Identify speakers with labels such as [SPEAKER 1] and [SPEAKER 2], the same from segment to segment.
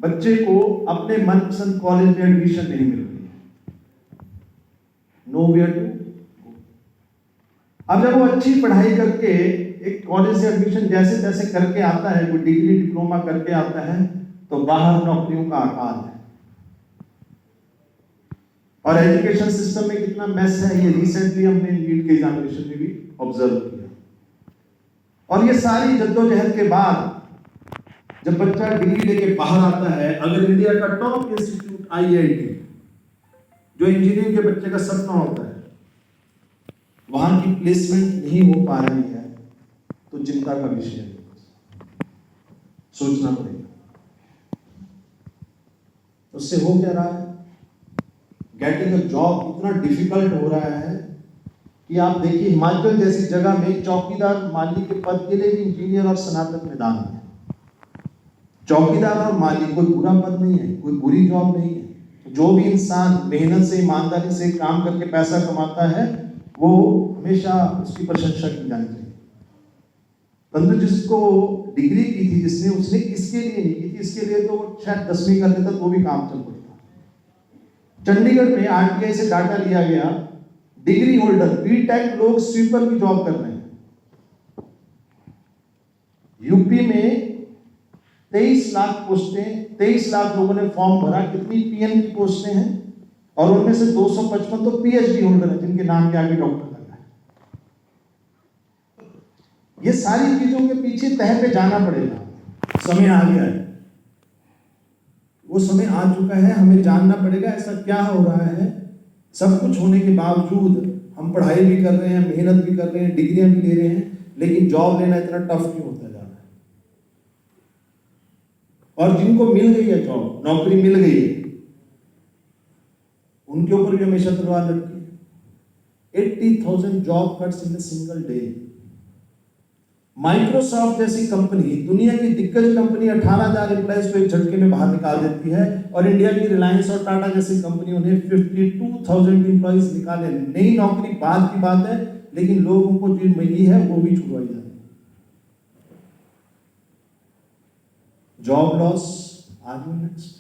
[SPEAKER 1] बच्चे को अपने मनपसंद कॉलेज में एडमिशन नहीं मिल रही है, नो वेयर टू गो। अब जब वो अच्छी पढ़ाई करके एक कॉलेज से एडमिशन जैसे तैसे करके आता है, कोई डिग्री डिप्लोमा करके आता है, तो बाहर नौकरियों का अकाल है। और एजुकेशन सिस्टम में कितना मेस है, ये रिसेंटली हमने नीट के एग्जामिनेशन में भी ऑब्जर्व किया। और ये सारी जद्दोजहद के बाद जब बच्चा डिग्री लेके बाहर आता है, अगर इंडिया का टॉप इंस्टीट्यूट IIT, जो इंजीनियरिंग के बच्चे का सपना होता है, वहां की प्लेसमेंट नहीं हो पा रही है, तो चिंता का विषय है, सोचना पड़ेगा। उससे हो क्या रहा है? गेटिंग अ जॉब इतना डिफिकल्ट हो रहा है कि आप देखिए हिमाचल जैसी जगह में चौकीदार माली के पद के लिए भी इंजीनियर और स्नातक मैदान है। चौकीदार और माली कोई बुरा पद नहीं है, कोई बुरी जॉब नहीं है। जो भी इंसान मेहनत से ईमानदारी से काम करके पैसा कमाता है, वो हमेशा उसकी प्रशंसा की जानी चाहिए। परंतु जिसको डिग्री की थी जिसने, उसने किसके लिए नहीं की थी? इसके लिए तो शायद 10वीं कर लेता तो भी काम चल पड़ता। चंडीगढ़ में RTI से डाटा लिया गया, डिग्री होल्डर BTech लोग स्वीपर की जॉब कर रहे हैं। यूपी में 23 लाख पोस्टें, 23 लाख लोगों ने फॉर्म भरा। कितनी PM की पोस्टें हैं? और उनमें से 255 तो PhD होल्डर हैं, जिनके नाम के आगे डॉक्टर लगा है। ये सारी चीजों के पीछे तह पे जाना पड़ेगा। समय आ गया है, वो समय आ चुका है। हमें जानना पड़ेगा ऐसा क्या हो रहा है। सब कुछ होने के बावजूद हम पढ़ाई भी कर रहे हैं, मेहनत भी कर रहे हैं, डिग्रियां भी ले रहे हैं, लेकिन जॉब लेना इतना टफ क्यों होता जा रहा है? और जिनको मिल गई है जॉब, नौकरी मिल गई है, उनके ऊपर भी हमेशा तलवार लटकी है। 80,000 job cuts in a single day. Microsoft जैसी कंपनी, दुनिया की दिग्गज कंपनी 18,000 एम्प्लॉइज को एक झटके में बाहर निकाल देती है, और इंडिया की रिलायंस और टाटा जैसी कंपनियों ने 52,000 एम्प्लॉइज निकाले। नई नौकरी बाद की बात है, लेकिन लोगों को जो मिली है वो भी छुड़वाई जा रही है। जॉब लॉस आज नेक्स्ट,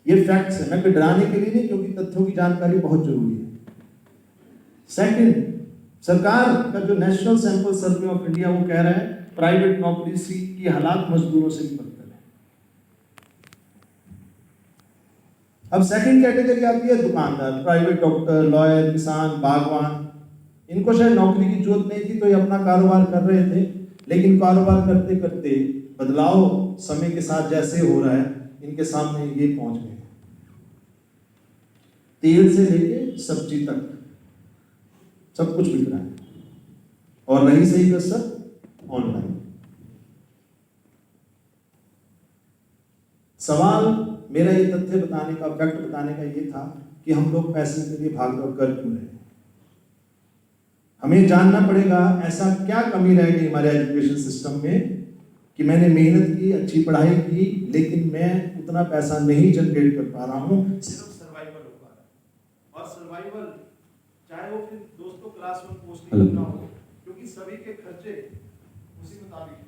[SPEAKER 1] ये फैक्ट्स है। मैं डराने के लिए नहीं, क्योंकि तथ्यों की जानकारी बहुत जरूरी है। सेकंड, सरकार का जो national sample survey of India वो कह रहा है प्राइवेट नौकरी की हालात मजदूरों से भी बदतर है। अब सेकंड कैटेगरी आती है दुकानदार, प्राइवेट डॉक्टर, लॉयर, किसान, बागवान। इनको शायद नौकरी की जरूरत नहीं थी, तो ये अपना कारोबार कर रहे थे, लेकिन कारोबार करते करते बदलाव समय के साथ जैसे हो रहा है, इनके सामने ये पहुंच गए। तेल से लेके सब्जी तक सब कुछ बिक रहा है, और नहीं सही कर सब ऑनलाइन। सवाल मेरा ये तथ्य बताने का, फैक्ट बताने का ये था कि हम लोग पैसे के लिए भाग दौड़ कर क्यों रहे हैं। हमें जानना पड़ेगा ऐसा क्या कमी रह गई हमारे एजुकेशन सिस्टम में कि मैंने मेहनत की, अच्छी पढ़ाई की, लेकिन मैं उतना पैसा नहीं जनरेट कर पा रहा हूं। सिर्फ सर्वाइवल हो पा रहा है। और सर्वाइवल चाहे वो फिर दोस्तों क्लास में पोस्टिंग ना हो, क्योंकि सभी के खर्चे उसी मुताबिक।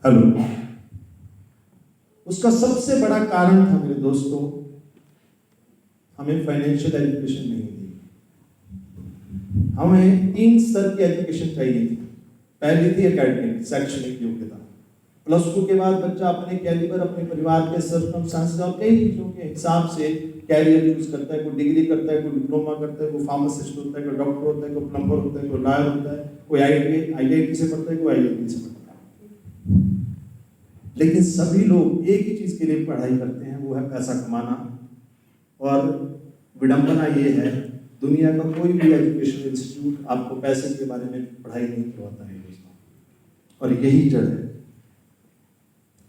[SPEAKER 1] हेलो, उसका सबसे बड़ा कारण था मेरे दोस्तों, हमें फाइनेंशियल एजुकेशन नहीं दी। हमें 3 स्तर की एजुकेशन चाहिए थी। पहली थी एकेडमिक, शैक्षणिक योग्यता। +2 के बाद बच्चा अपने कैलिबर, अपने परिवार के सर्कमस्टांसेस और कई चीजों के हिसाब से कैरियर चूज करता है। कोई डिग्री करता है, कोई डिप्लोमा करता है, कोई फार्मासिस्ट होता है, कोई डॉक्टर होता है, कोई प्लम्बर होता है, कोई लॉयर होता है, कोई IIT से पढ़ता है, कोई IIT से पढ़ता है। लेकिन सभी लोग एक ही चीज के लिए पढ़ाई करते हैं, वो है पैसा कमाना। और विडंबना ये है, दुनिया का कोई भी एजुकेशन इंस्टीट्यूट आपको पैसे के बारे में पढ़ाई नहीं करवाता है दोस्तों। और यही जड़ है,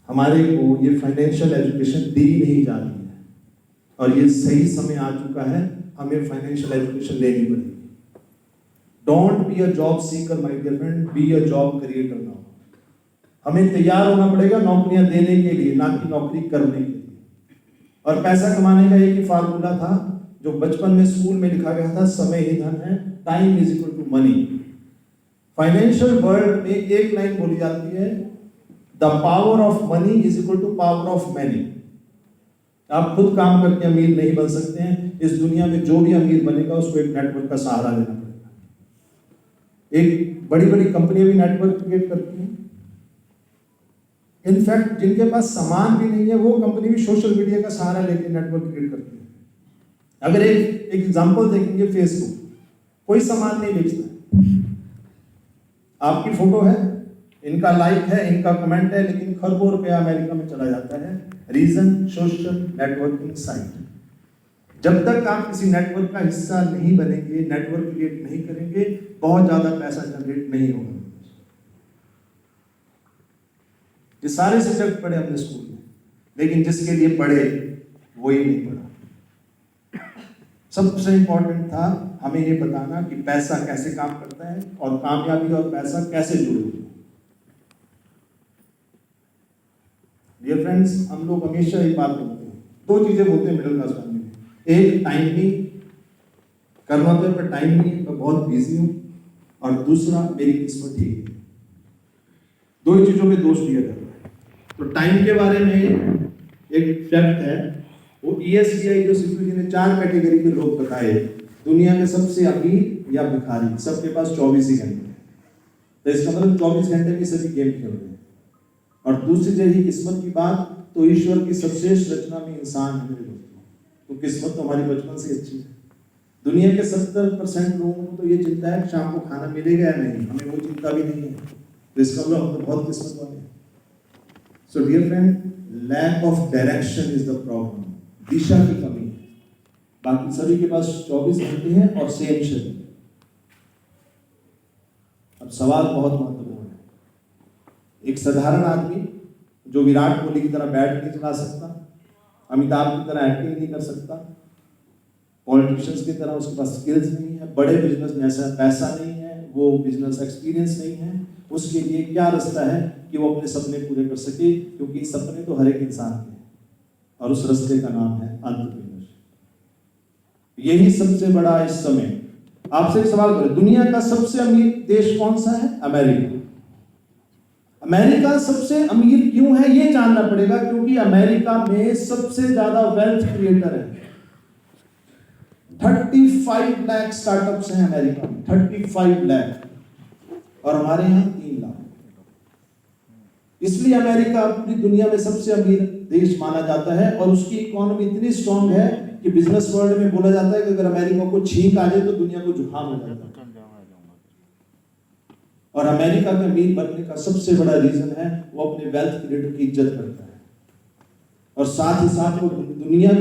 [SPEAKER 1] हमारे को ये फाइनेंशियल एजुकेशन दी नहीं जा रही है, और ये सही समय आ चुका है, हमें फाइनेंशियल एजुकेशन लेनी पड़ेगी। Don't be a job seeker my dear friend, be a job creator now. हमें तैयार होना पड़ेगा नौकरियां देने के लिए, ना कि नौकरी करने के लिए। और पैसा कमाने का एक ही फार्मूला था जो बचपन में स्कूल में लिखा गया था, समय ही धन है, time is equal to money. Financial world में एक लाइन बोली जाती है, the power of money is equal to power of many. आप खुद काम करके अमीर नहीं बन सकते हैं। इस दुनिया में जो भी अमीर बनेगा उसको एक नेटवर्क का सहारा लेना पड़ेगा। एक बड़ी बड़ी कंपनियां भी नेटवर्क क्रिएट करती हैं। इनफैक्ट जिनके पास सामान भी नहीं है वो कंपनी भी सोशल मीडिया का सहारा लेके नेटवर्क क्रिएट करती है। अगर एक एग्जांपल देखेंगे, फेसबुक कोई सामान नहीं बेचता है, आपकी फोटो है, इनका लाइक है, इनका कमेंट है, लेकिन खरबों रुपया अमेरिका में चला जाता है। Reason social networking site. जब तक आप किसी नेटवर्क का हिस्सा नहीं बनेंगे, नेटवर्क क्रिएट नहीं करेंगे, बहुत ज्यादा पैसा जनरेट नहीं होगा। ये सारे सब्जेक्ट पढ़े हमने स्कूल में, लेकिन जिसके लिए पढ़े वही नहीं पढ़ा। सबसे इंपॉर्टेंट था हमें ये बताना कि पैसा कैसे काम करता है और कामयाबी और पैसा कैसे जुड़े हुए हैं। डियर फ्रेंड्स, हम लोग हमेशा एक बात बोलते हैं, दो चीजें बोलते हैं मिडिल क्लास फैमिली में। एक, टाइम नहीं, करना तो पर टाइम नहीं, मैं बहुत बिजी हूं, और दूसरा, मेरी किस्मत ठीक है। दो ही चीजों में दोष दिया जाता है। तो टाइम के बारे में एक फैक्ट है, वो ESBI जो सिक्योरिटी ने 4 कैटेगरी के लोग बताए, दुनिया में सबसे अमीर या भिखारी, सबके पास 24 ही घंटे हैं। तो इसका मतलब 24 घंटे में सभी गेम खेल रहे हैं। और दूसरी रही किस्मत की बात, तो ईश्वर की सबश्रेष्ठ रचना में इंसान है मेरे दोस्तों। तो किस्मत तो हमारी बचपन से अच्छी है। दुनिया के 70% लोगों को तो ये चिंता है कि शाम को खाना मिलेगा या नहीं, हमें वो चिंता भी नहीं है। तो इसका मतलब हम तो बहुत किस्मत वाले हैं। So dear friend, lack of direction is the problem. दिशा की कमी है। बाकी सभी के पास 24 घंटे हैं और सेम शरीर। अब सवाल बहुत महत्वपूर्ण है। एक साधारण आदमी जो विराट कोहली की तरह बैट नहीं चला सकता, अमिताभ की तरह एक्टिंग नहीं कर सकता, पॉलिटिशियंस की तरह उसके पास स्किल्स नहीं है, बड़े बिजनेस में ऐसा पैसा नहीं है, वो बिजनेस एक्सपीरियंस नहीं है, उसके लिए क्या रास्ता है कि वो अपने सपने पूरे कर सके? क्योंकि सपने तो हर एक इंसान के हैं और उस रास्ते का नाम है एंटरप्रेन्योरशिप। यही सबसे बड़ा इस समय। आपसे एक सवाल करें, दुनिया का सबसे अमीर देश कौन सा है? अमेरिका। अमेरिका सबसे अमीर क्यों है ये जानना पड़ेगा, क्योंकि अमेरिका में सबसे ज्यादा वेल्थ क्रिएटर है। 35 लाख स्टार्टअप्स हैं अमेरिका में, 35 लाख, और हमारे यहाँ 3 लाख। इसलिए अमेरिका पूरी दुनिया में सबसे अमीर देश माना जाता है और उसकी इकोनॉमी इतनी स्ट्रांग है कि बिजनेस वर्ल्ड में बोला जाता है कि अगर अमेरिका को छींक आ जाए तो दुनिया को जुकाम हो जाता है। और अमेरिका के अमीर बनने का सबसे बड़ा रीजन है वो अपने वेल्थ क्रिएटर की इज्जत करता है और साथ ही साथ वो दुनिया